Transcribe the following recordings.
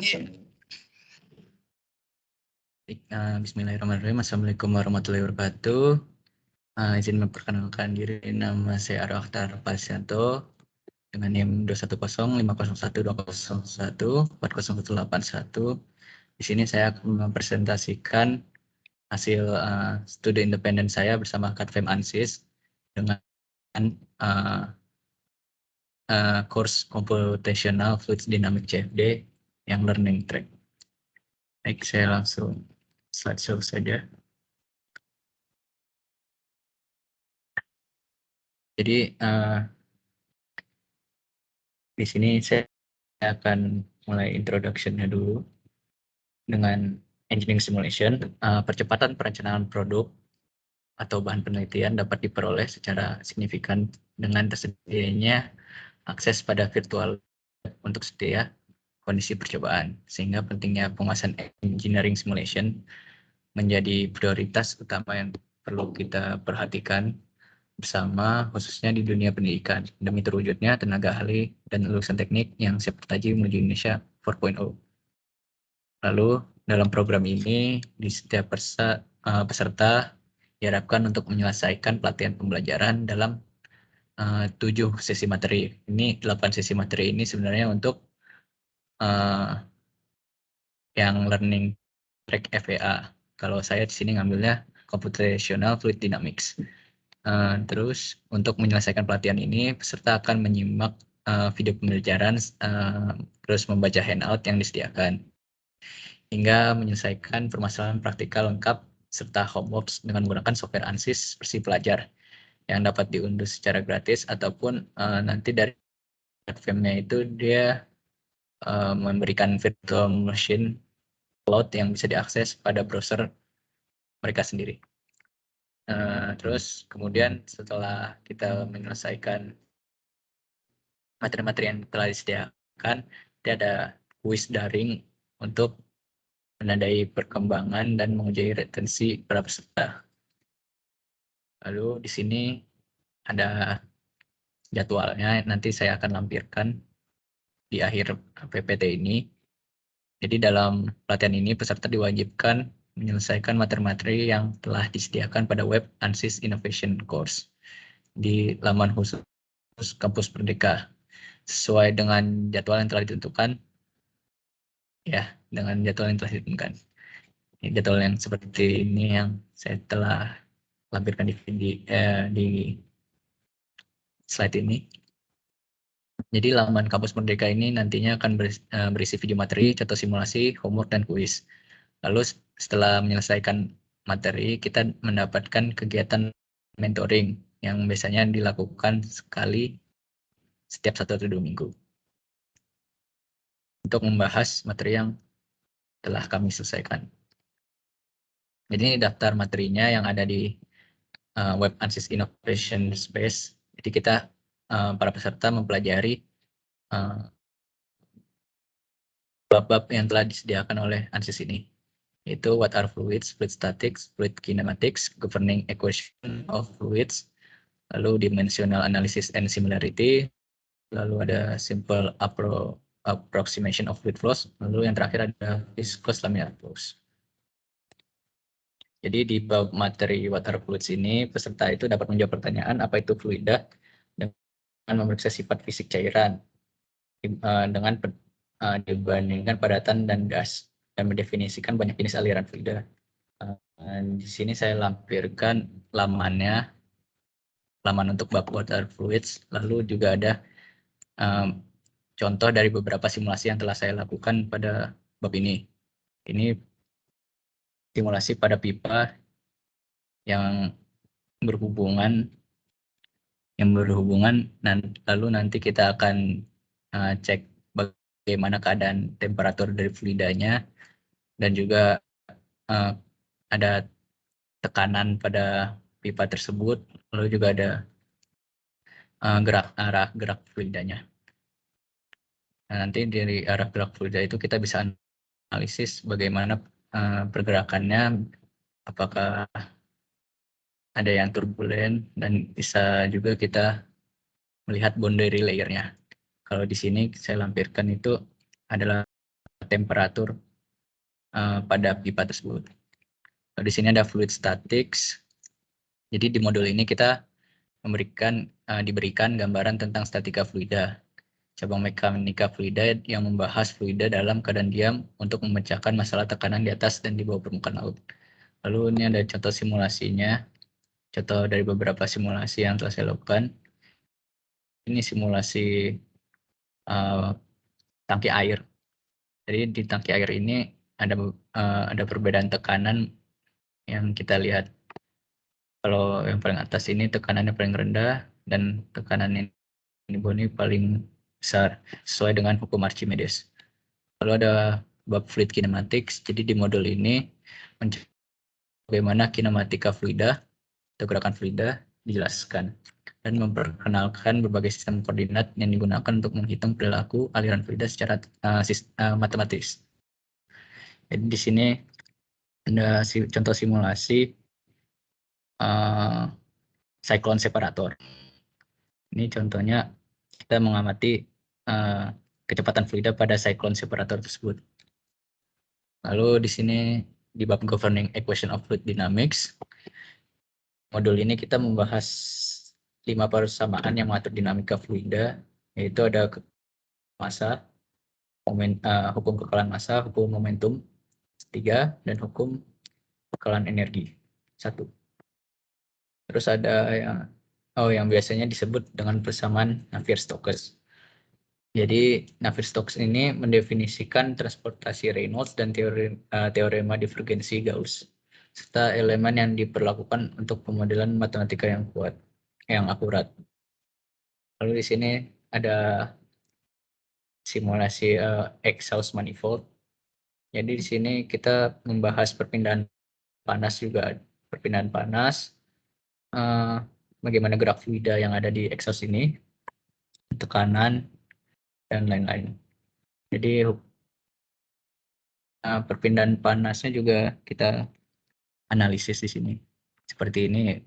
Bismillahirrahmanirrahim. Assalamualaikum warahmatullahi wabarakatuh. Izin memperkenalkan diri, nama saya Aryo Akhtar Pasianto dengan NIM 210501201401181. Di sini saya akan mempresentasikan hasil studi independen saya bersama Kadfem ANSYS dengan course Computational Fluid Dynamics CFD yang learning track. Baik, saya langsung slideshow saja. Jadi di sini saya akan mulai introduction-nya dulu dengan engineering simulation. Percepatan perencanaan produk atau bahan penelitian dapat diperoleh secara signifikan dengan tersedianya akses pada virtual untuk setiap kondisi percobaan, sehingga pentingnya penguasaan engineering simulation menjadi prioritas utama yang perlu kita perhatikan bersama, khususnya di dunia pendidikan, demi terwujudnya tenaga ahli dan lulusan teknik yang siap tertaji menuju Indonesia 4.0. Lalu dalam program ini di setiap peserta diharapkan untuk menyelesaikan pelatihan pembelajaran dalam 7 sesi materi. Ini 8 sesi materi ini sebenarnya untuk yang learning track FEA. Kalau saya di sini ngambilnya Computational Fluid Dynamics. Terus untuk menyelesaikan pelatihan ini, peserta akan menyimak video pembelajaran, terus membaca handout yang disediakan, hingga menyelesaikan permasalahan praktikal lengkap serta homework dengan menggunakan software ANSYS versi pelajar yang dapat diunduh secara gratis ataupun nanti dari platformnya itu dia memberikan virtual machine cloud yang bisa diakses pada browser mereka sendiri. Terus kemudian setelah kita menyelesaikan materi-materi yang telah disediakan, dia ada kuis daring untuk menandai perkembangan dan menguji retensi para peserta. Lalu di sini ada jadwalnya, nanti saya akan lampirkan di akhir PPT ini. Jadi dalam pelatihan ini peserta diwajibkan menyelesaikan materi-materi yang telah disediakan pada web ANSYS Innovation Course di laman khusus Kampus Merdeka sesuai dengan jadwal yang telah ditentukan. Ya, dengan jadwal yang telah ditentukan. Ini jadwal yang seperti ini yang saya telah lampirkan di slide ini. Jadi laman Kampus Merdeka ini nantinya akan berisi video materi, contoh simulasi, homework, dan kuis. Lalu setelah menyelesaikan materi, kita mendapatkan kegiatan mentoring yang biasanya dilakukan sekali setiap 1 atau 2 minggu untuk membahas materi yang telah kami selesaikan. Jadi ini daftar materinya yang ada di web ANSYS Innovation Space. Jadi kita para peserta mempelajari bab-bab yang telah disediakan oleh ANSYS ini, yaitu what are fluids, fluid statics, fluid kinematics, governing equation of fluids, lalu dimensional analysis and similarity, lalu ada simple approximation of fluid flows, lalu yang terakhir ada viscous laminar flows. Jadi di bab materi water fluids ini, peserta itu dapat menjawab pertanyaan apa itu fluida dengan memeriksa sifat fisik cairan dengan dibandingkan padatan dan gas dan mendefinisikan banyak jenis aliran fluida. Di sini saya lampirkan laman untuk bab water fluids, lalu juga ada contoh dari beberapa simulasi yang telah saya lakukan pada bab ini. Ini simulasi pada pipa yang berhubungan, lalu nanti kita akan cek bagaimana keadaan temperatur dari fluidanya dan juga ada tekanan pada pipa tersebut, lalu juga ada arah gerak fluidanya. Nah, nanti dari arah gerak fluida itu kita bisa analisis bagaimana pergerakannya, apakah ada yang turbulen, dan bisa juga kita melihat boundary layer-nya. Kalau di sini saya lampirkan itu adalah temperatur pada pipa tersebut. Di sini ada fluid statics. Jadi di modul ini kita diberikan gambaran tentang statika fluida, cabang mekanika fluida yang membahas fluida dalam keadaan diam untuk memecahkan masalah tekanan di atas dan di bawah permukaan laut. Lalu ini ada contoh simulasinya, contoh dari beberapa simulasi yang telah saya lakukan. Ini simulasi tangki air. Jadi di tangki air ini ada perbedaan tekanan yang kita lihat. Kalau yang paling atas ini tekanannya paling rendah dan tekanan ini paling besar sesuai dengan hukum Archimedes. Lalu ada bab fluid kinematics. Jadi di modul ini bagaimana kinematika fluida atau gerakan fluida dijelaskan dan memperkenalkan berbagai sistem koordinat yang digunakan untuk menghitung perilaku aliran fluida secara matematis. Jadi di sini ada contoh simulasi cyclone separator. Ini contohnya kita mengamati kecepatan fluida pada cyclone separator tersebut. Lalu di sini di bab governing equation of fluid dynamics, modul ini kita membahas 5 persamaan yang mengatur dinamika fluida, yaitu ada massa, hukum kekalahan massa, hukum momentum 3, dan hukum kekalahan energi 1. Terus ada yang biasanya disebut dengan persamaan Navier-Stokes. Jadi Navier-Stokes ini mendefinisikan transportasi Reynolds dan teorema divergensi Gauss, serta elemen yang diperlakukan untuk pemodelan matematika yang kuat, yang akurat. Lalu di sini ada simulasi exhaust manifold. Jadi di sini kita membahas perpindahan panas juga, perpindahan panas, bagaimana gerak fluida yang ada di exhaust ini, tekanan, dan lain-lain. Jadi perpindahan panasnya juga kita analisis di sini. Seperti ini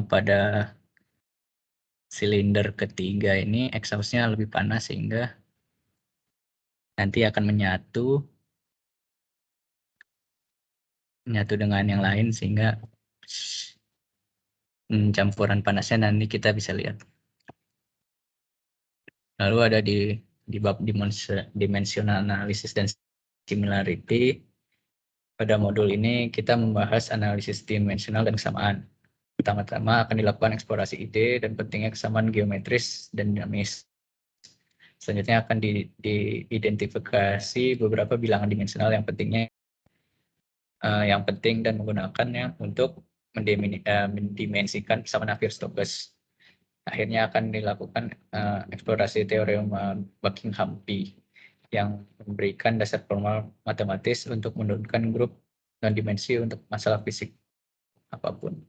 pada silinder ketiga ini exhaustnya lebih panas sehingga nanti akan menyatu dengan yang lain sehingga campuran panasnya nanti kita bisa lihat. Lalu ada di bab dimensional analysis dan similarity. Pada modul ini kita membahas analisis dimensional dan kesamaan. Pertama-tama akan dilakukan eksplorasi ide dan pentingnya kesamaan geometris dan dinamis. Selanjutnya akan diidentifikasi beberapa bilangan dimensional yang penting dan menggunakannya untuk mendimensikan persamaan Navier-Stokes. Akhirnya akan dilakukan eksplorasi teorema Buckingham-Pi yang memberikan dasar formal matematis untuk menurunkan grup dan dimensi untuk masalah fisik apapun.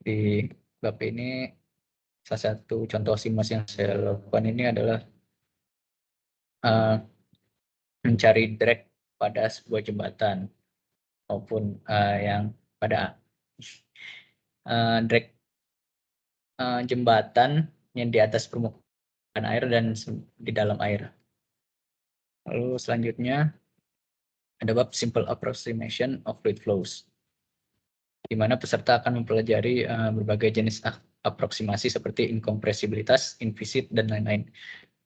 Di bab ini salah satu contoh simulasi yang saya lakukan ini adalah mencari drag pada sebuah jembatan maupun yang pada drag jembatan yang di atas permukaan air dan di dalam air. Lalu selanjutnya ada bab simple approximation of fluid flows, di mana peserta akan mempelajari berbagai jenis aproksimasi seperti inkompresibilitas, invisit, dan lain-lain,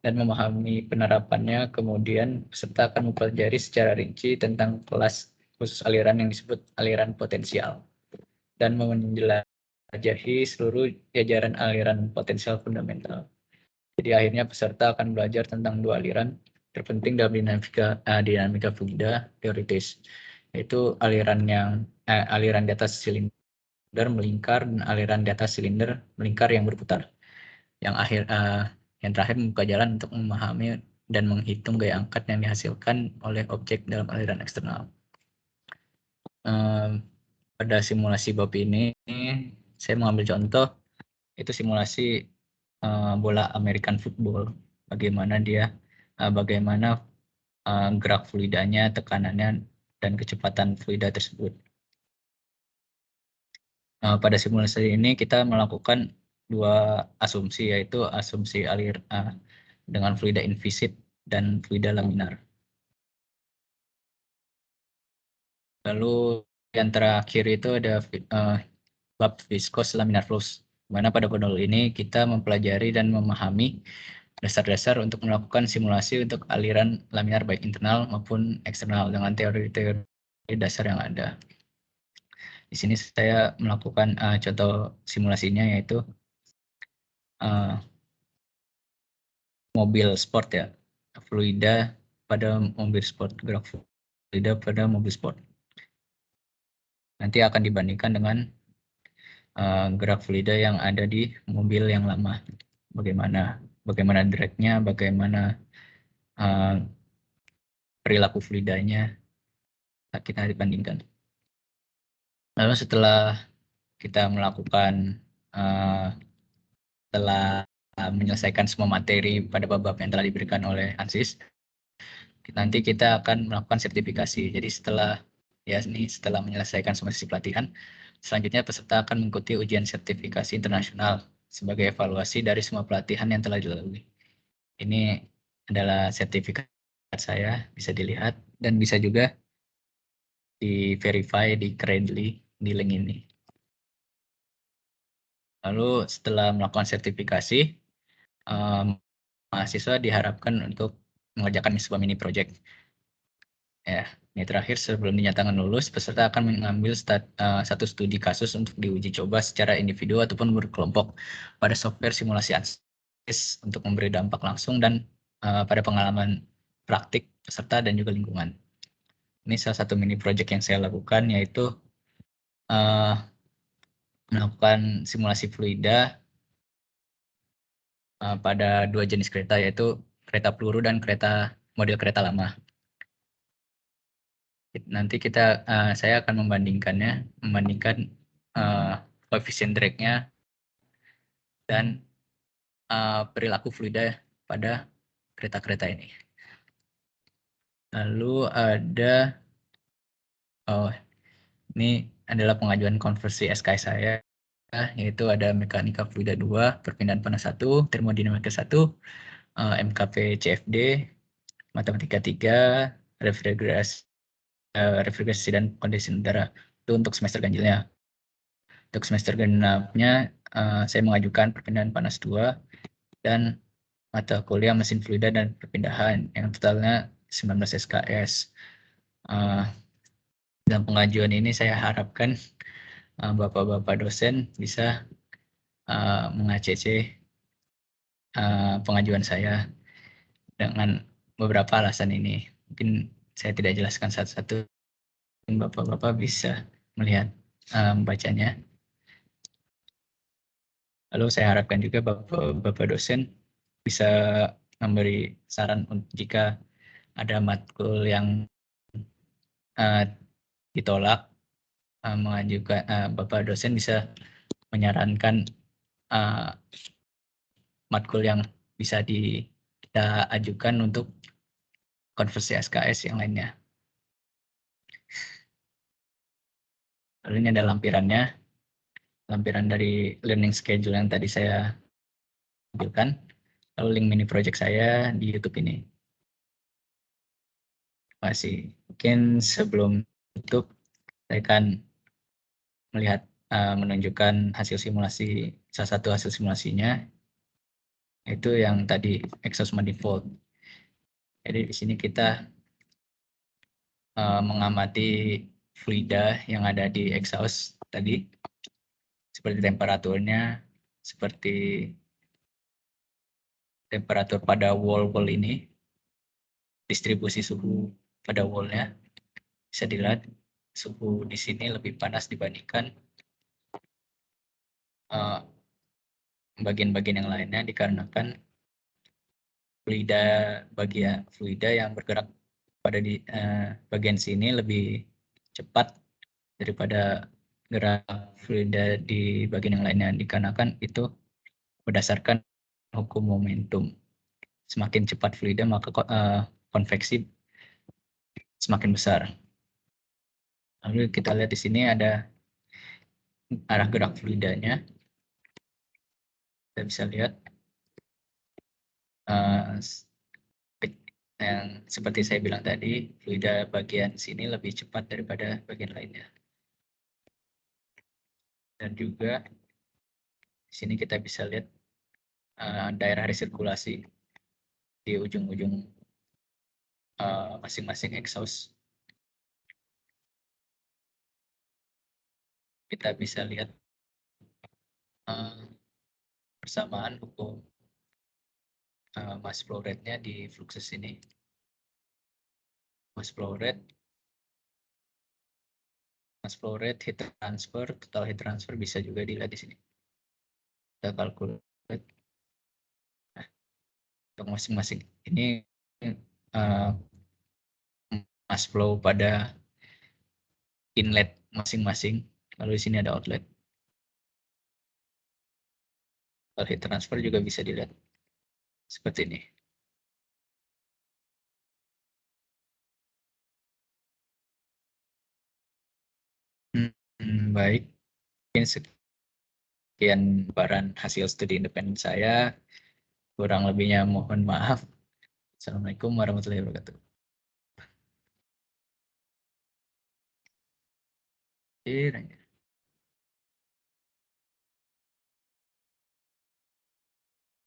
dan memahami penerapannya. Kemudian peserta akan mempelajari secara rinci tentang kelas khusus aliran yang disebut aliran potensial, dan menjelajahi seluruh jajaran aliran potensial fundamental. Jadi akhirnya peserta akan belajar tentang dua aliran terpenting dalam dinamika fluida teoritis, yaitu aliran di atas silinder melingkar dan aliran di atas silinder melingkar yang berputar. Yang terakhir membuka jalan untuk memahami dan menghitung gaya angkat yang dihasilkan oleh objek dalam aliran eksternal. Pada simulasi bab ini saya mengambil contoh itu simulasi bola American football, bagaimana gerak fluidanya, tekanannya, dan kecepatan fluida tersebut. Pada simulasi ini kita melakukan dua asumsi, yaitu asumsi dengan fluida invisit dan fluida laminar. Lalu yang terakhir itu ada bab viscous laminar flows, mana pada modul ini kita mempelajari dan memahami dasar-dasar untuk melakukan simulasi untuk aliran laminar baik internal maupun eksternal dengan teori-teori dasar yang ada. Di sini saya melakukan contoh simulasinya, yaitu mobil sport ya, fluida pada mobil sport, gerak fluida pada mobil sport. Nanti akan dibandingkan dengan gerak fluida yang ada di mobil yang lama. Bagaimana drag-nya, bagaimana perilaku fluidanya, kita dibandingkan. Lalu setelah kita melakukan setelah menyelesaikan semua materi pada bab yang telah diberikan oleh ANSIS, nanti kita akan melakukan sertifikasi. Jadi setelah menyelesaikan semua sesi pelatihan, selanjutnya peserta akan mengikuti ujian sertifikasi internasional sebagai evaluasi dari semua pelatihan yang telah dilalui. Ini adalah sertifikat saya, bisa dilihat dan bisa juga di-verify di Credly di link ini. Lalu setelah melakukan sertifikasi, mahasiswa diharapkan untuk mengerjakan sebuah mini project. Ya, ini terakhir, sebelum dinyatakan lulus, peserta akan mengambil satu studi kasus untuk diuji coba secara individu ataupun berkelompok pada software simulasi ANSIS untuk memberi dampak langsung dan pada pengalaman praktik peserta dan juga lingkungan. Ini salah satu mini project yang saya lakukan, yaitu melakukan simulasi fluida pada dua jenis kereta, yaitu kereta peluru dan model kereta lama. Nanti saya akan membandingkan koefisien drag-nya dan perilaku fluida pada kereta-kereta ini. Lalu ini adalah pengajuan konversi SKS saya, yaitu ada mekanika fluida 2, perpindahan panas 1, termodinamika 1, MKP CFD, matematika 3, refrigerasi dan kondisi udara. Itu untuk semester ganjilnya. Untuk semester genapnya, saya mengajukan perpindahan panas 2 dan mata kuliah mesin fluida dan perpindahan yang totalnya 19 SKS. Dalam pengajuan ini saya harapkan bapak-bapak dosen bisa meng-ACC pengajuan saya dengan beberapa alasan ini. Mungkin saya tidak jelaskan satu-satu, bapak-bapak bisa melihat membacanya. Lalu saya harapkan juga bapak dosen bisa memberi saran jika ada matkul yang ditolak, mengajukan bapak dosen bisa menyarankan matkul yang bisa kita ajukan untuk konversi SKS yang lainnya. Lalu ini ada lampirannya, lampiran dari learning schedule yang tadi saya tampilkan. Lalu link mini project saya di YouTube ini. Terima kasih. Mungkin sebelum tutup, saya akan menunjukkan hasil simulasi, salah satu hasil simulasinya, itu yang tadi exhaust manifold. Jadi di sini kita mengamati fluida yang ada di exhaust tadi, seperti temperaturnya, seperti temperatur pada wall ini, distribusi suhu pada wallnya, bisa dilihat suhu di sini lebih panas dibandingkan bagian-bagian yang lainnya, dikarenakan fluida yang bergerak pada di bagian sini lebih cepat daripada gerak fluida di bagian yang lainnya, dikarenakan itu berdasarkan hukum momentum. Semakin cepat fluida, maka konveksi semakin besar. Lalu kita lihat di sini ada arah gerak fluidanya. Kita bisa lihat yang seperti saya bilang tadi, fluida bagian sini lebih cepat daripada bagian lainnya. Dan juga di sini kita bisa lihat daerah resirkulasi di ujung-ujung masing-masing exhaust. Kita bisa lihat persamaan hukum mass flow rate-nya di fluxus ini. Mass flow rate, heat transfer, total heat transfer bisa juga dilihat di sini. Kita calculate untuk masing-masing. Ini mass flow pada inlet masing-masing. Lalu di sini ada outlet. Total heat transfer juga bisa dilihat seperti ini. Baik. Mungkin sekian baran hasil studi independen saya. Kurang lebihnya mohon maaf. Assalamualaikum warahmatullahi wabarakatuh. Iya.